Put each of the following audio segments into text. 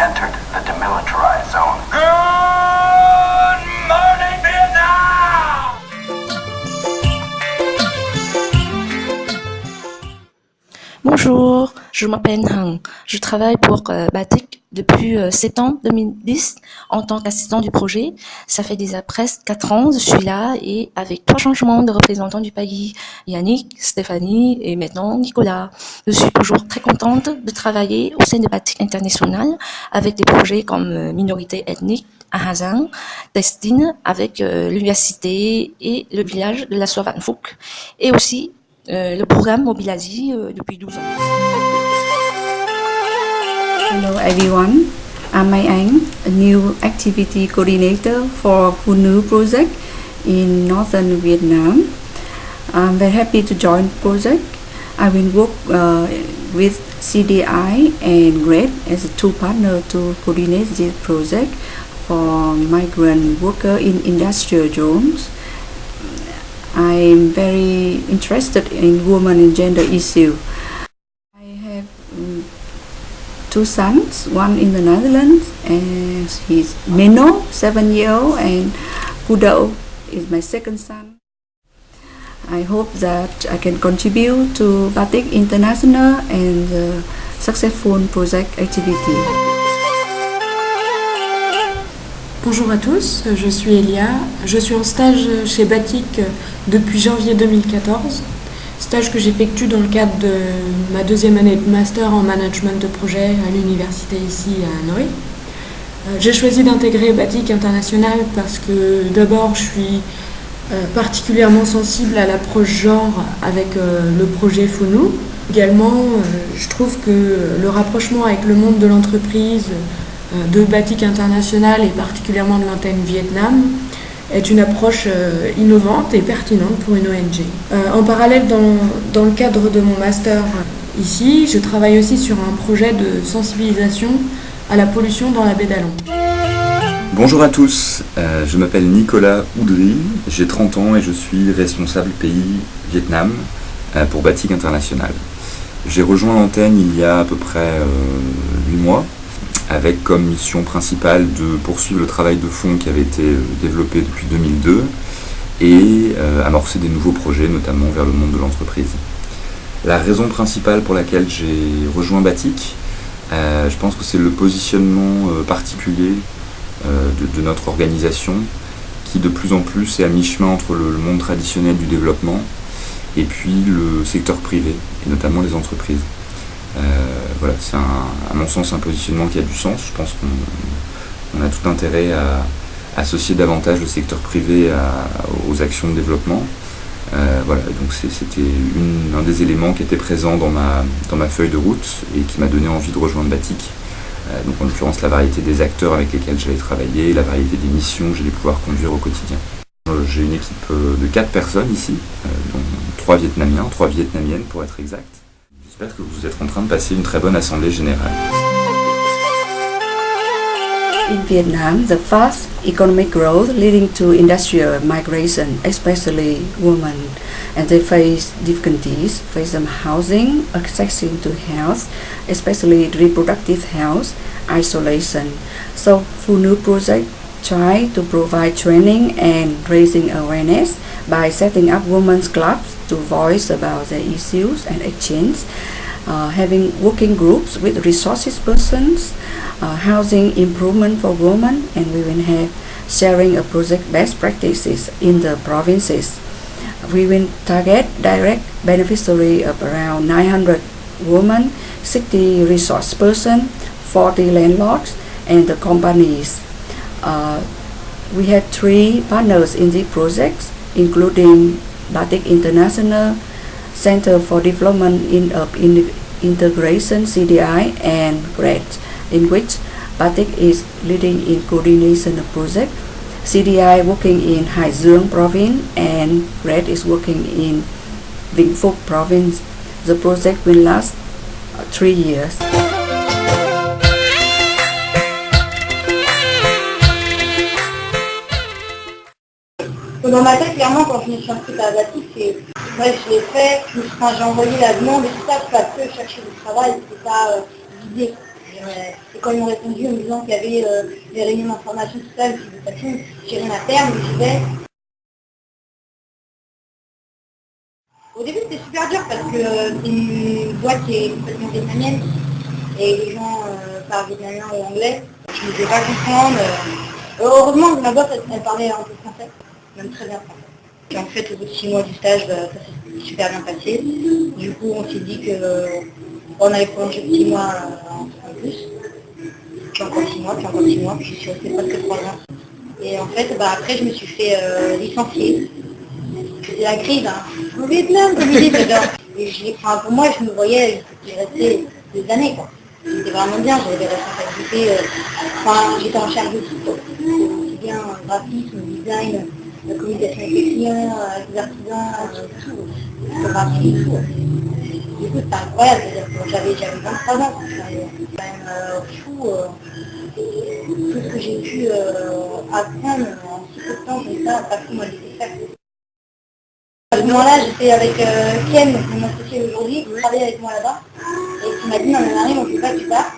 entered the demilitarized zone. Good morning, Vietnam! Bonjour, je m'appelle Hang. Je travaille pour Batik depuis septembre 2010 en tant qu'assistant du projet. Ça fait déjà presque 4 ans que je suis là et avec 3 changements de représentants du pays, Yannick, Stéphanie et maintenant Nicolas. Je suis toujours très contente de travailler au sein de Batik International avec des projets comme minorité ethnique à Hazang, Destine avec l'université et le village de la Sovan Phuc et aussi le programme Mobilasi depuis 12 ans. Hello everyone, I'm Mai Anh, a new activity coordinator for Phụ Nữ project in northern Vietnam. I'm very happy to join the project. I will work with CDI and GRED as a two partner to coordinate this project for migrant worker in industrial zones. I'm very interested in women and gender issue. I have two sons, one in the Netherlands, and he's Mino, 7-year-old, and Pudo is my second son. I hope that I can contribute to Batik International and the successful project activity. Bonjour à tous, je suis Elia, je suis en stage chez Batik depuis janvier 2014, stage que j'effectue dans le cadre de ma deuxième année de master en management de projet à l'université ici à Hanoï. J'ai choisi d'intégrer Batik International parce que d'abord je suis particulièrement sensible à l'approche genre avec le projet Phụ Nữ. Également, je trouve que le rapprochement avec le monde de l'entreprise de Batik International et particulièrement de l'antenne Vietnam est une approche innovante et pertinente pour une ONG. En parallèle, dans le cadre de mon master ici, je travaille aussi sur un projet de sensibilisation à la pollution dans la baie d'Along. Bonjour à tous, je m'appelle Nicolas Oudry, j'ai 30 ans et je suis responsable pays Vietnam pour Batik International. J'ai rejoint l'antenne il y a à peu près 8 mois, avec comme mission principale de poursuivre le travail de fond qui avait été développé depuis 2002 et amorcer des nouveaux projets, notamment vers le monde de l'entreprise. La raison principale pour laquelle j'ai rejoint Batik, je pense que c'est le positionnement particulier de notre organisation qui de plus en plus est à mi-chemin entre le monde traditionnel du développement et puis le secteur privé, et notamment les entreprises. Voilà, c'est à mon sens un positionnement qui a du sens. Je pense qu'on a tout intérêt à associer davantage le secteur privé aux actions de développement. Voilà, donc c'était un des éléments qui était présent dans ma feuille de route et qui m'a donné envie de rejoindre Batik. Donc en l'occurrence la variété des acteurs avec lesquels j'allais travailler et la variété des missions que j'allais pouvoir conduire au quotidien. J'ai une équipe de 4 personnes ici, dont 3 Vietnamiens, 3 Vietnamiennes pour être exact. J'espère que vous êtes en train de passer une très bonne assemblée générale. In Vietnam, the fast economic growth leading to industrial migration, especially women, and they face difficulties, face some housing, access to health, especially reproductive health, isolation. So, Phụ Nữ project try to provide training and raising awareness by setting up women's clubs to voice about their issues and exchange, having working groups with resources persons, housing improvement for women, and we will have sharing a project best practices in the provinces. We will target direct beneficiary of around 900 women, 60 resource person, 40 landlords, and the companies. We have 3 partners in the projects, including Batik International, Center for Development of Integration CDI, and GRED, in which Batik is leading in coordination of project. CDI working in Hải Dương province and GRED is working in Vĩnh Phúc province. The project will last 3 years. Dans ma tête, clairement, quand je me suis inscrite à Batik, je l'ai fait, j'ai envoyé la demande et tout ça, parce que chercher du travail, c'est pas l'idée. Et quand ils m'ont répondu en me disant qu'il y avait des réunions d'information, tout ça, je me suis dit, de toute façon, j'ai rien à faire, donc j'y vais. Au début, c'était super dur parce que c'est une boîte qui est complètement vietnamienne et les gens parlent vietnamien ou anglais. Je ne pouvais pas comprendre. Heureusement que ma boîte, elle parlait un peu français, même très bien français. Et en fait, au bout de 6 mois du stage, ça s'est super bien passé. Du coup, on s'est dit qu'on allait prolonger de 6 mois en plus. Puis encore 6 mois, puis encore 6 mois, puis je suis restée presque 3 ans. Et en fait, après, je me suis fait licencier. C'était la crise, hein. Au Vietnam, comme ils disent, genre. Et pour moi, je me voyais, j'ai resté des années, quoi. C'était vraiment bien, j'avais des responsabilités, j'étais en charge de tout, quoi. Aussi bien graphisme, design, la communication avec les clients, avec les artisans, tout. C'était vraiment tout. Du coup, c'était incroyable, c'est-à-dire que j'avais 23 ans, c'est quand même fou. Tout ce que j'ai pu apprendre en si peu de temps, j'ai ça, pas tout m'a laissé faire. À ce moment-là, j'étais avec Ken, mon associé aujourd'hui, qui travaillait avec moi là-bas, et qui m'a dit non mais Marie, on ne peut pas que tu pars,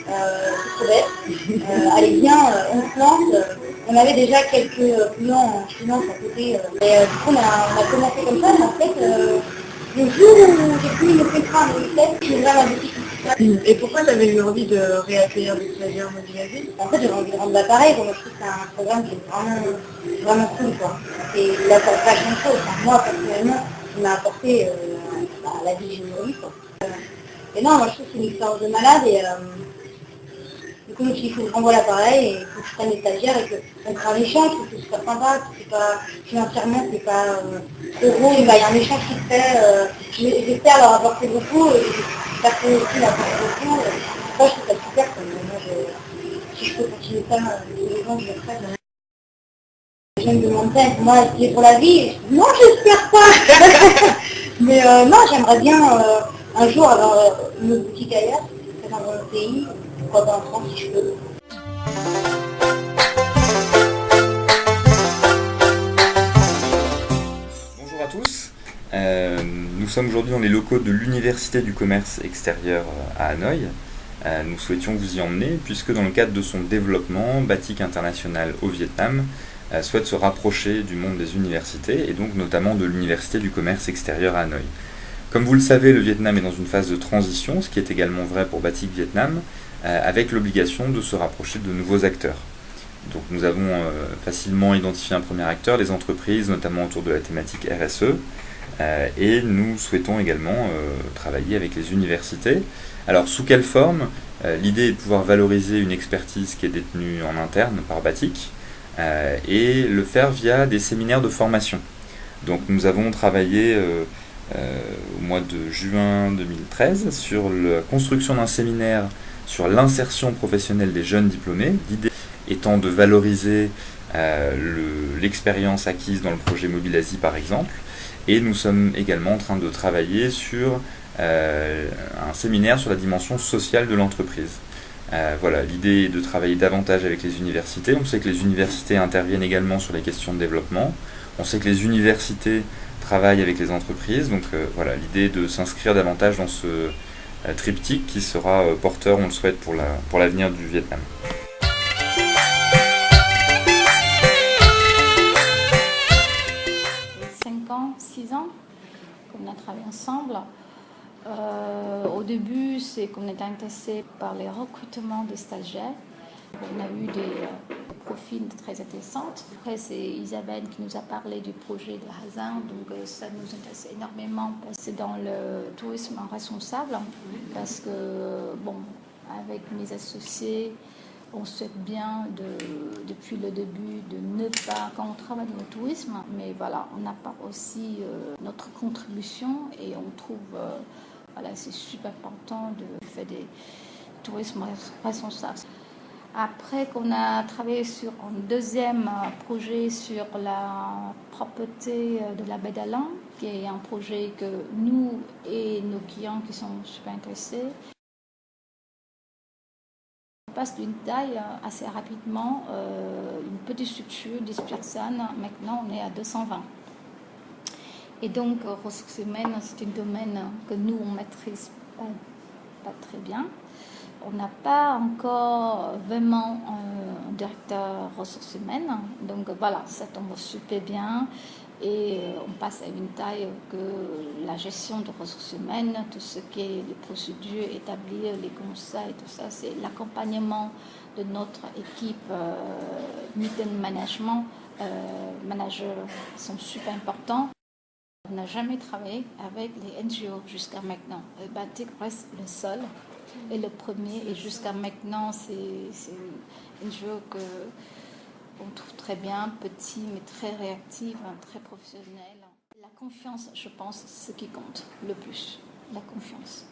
c'est trop bête, allez viens, on se lance. On avait déjà quelques clients en finance à côté, et du coup on a commencé comme ça, mais en fait, le jour où j'ai fini mon contrat en 2007, j'ai ouvert ma boutique. Et pourquoi tu avais eu envie de réaccueillir des stagiaires modularisés? En fait, j'avais envie de rendre l'appareil, moi je trouve que c'est un programme qui est vraiment cool, quoi. Et il apporte vachement de choses. Enfin, moi, personnellement, il m'a apporté à la vie que j'ai aujourd'hui, quoi. Et non, moi je trouve que c'est une expérience de malade, et du coup, il faut que je renvoie l'appareil, et il faut que je prenne les stagiaires, et qu'on prenne un échange, parce que c'est super sympa, c'est pas, financièrement, c'est pas trop gros, il y a un échange qui se fait, j'espère leur apporter beaucoup, et j'espère que aussi leur apporter beaucoup. Moi, je trouve ça super, quoi. Moi, si je peux continuer ça, les gens, je le ferai. Les gens me demandent ça, pour moi, est-ce qu'il est pour la vie? Non, j'espère pas. Mais non, j'aimerais bien un jour avoir une boutique ailleurs, peut-être dans un autre pays, pourquoi pas en France si je peux. Bonjour à tous. Nous sommes aujourd'hui dans les locaux de l'Université du commerce extérieur à Hanoï. Nous souhaitions vous y emmener puisque dans le cadre de son développement, Batik International au Vietnam souhaite se rapprocher du monde des universités et donc notamment de l'Université du commerce extérieur à Hanoï. Comme vous le savez, le Vietnam est dans une phase de transition, ce qui est également vrai pour Batik Vietnam, avec l'obligation de se rapprocher de nouveaux acteurs. Donc nous avons facilement identifié un premier acteur, les entreprises, notamment autour de la thématique RSE, et nous souhaitons également travailler avec les universités. Alors sous quelle forme? L'idée est de pouvoir valoriser une expertise qui est détenue en interne par Batik, et le faire via des séminaires de formation. Donc nous avons travaillé au mois de juin 2013 sur la construction d'un séminaire sur l'insertion professionnelle des jeunes diplômés, l'idée étant de valoriser l'expérience acquise dans le projet Mobilasie par exemple, et nous sommes également en train de travailler sur un séminaire sur la dimension sociale de l'entreprise. Voilà, l'idée est de travailler davantage avec les universités. On sait que les universités interviennent également sur les questions de développement. On sait que les universités travaillent avec les entreprises. Donc voilà, l'idée est de s'inscrire davantage dans ce triptyque qui sera porteur, on le souhaite, pour l'avenir du Vietnam. qu'on a travaillé ensemble. Au début, c'est qu'on était intéressé par les recrutements des stagiaires. On a eu des profils très intéressants. Après, c'est Isabelle qui nous a parlé du projet de Hazan, donc ça nous intéresse énormément. C'est dans le tourisme responsable, parce que, bon, avec mes associés, on souhaite bien, depuis le début, de ne pas, quand on travaille dans le tourisme, mais voilà, on apporte aussi notre contribution et on trouve, voilà, c'est super important de faire des tourismes responsables. Après qu'on a travaillé sur un deuxième projet sur la propreté de la baie d'Alan, qui est un projet que nous et nos clients qui sont super intéressés, on passe d'une taille assez rapidement, une petite structure, 10 personnes, maintenant on est à 220. Et donc, ressources humaines, c'est un domaine que nous, on ne maîtrise pas très bien. On n'a pas encore vraiment un directeur ressources humaines. Donc voilà, ça tombe super bien. Et on passe à une taille que la gestion de ressources humaines, tout ce qui est les procédures, établir les conseils, tout ça, c'est l'accompagnement de notre équipe meeting management. Managers sont super importants. On n'a jamais travaillé avec les NGO jusqu'à maintenant. Batik reste le seul et le premier. Et jusqu'à maintenant, c'est une NGO que on trouve très bien, petit mais très réactif, très professionnel. La confiance, je pense, c'est ce qui compte le plus. La confiance.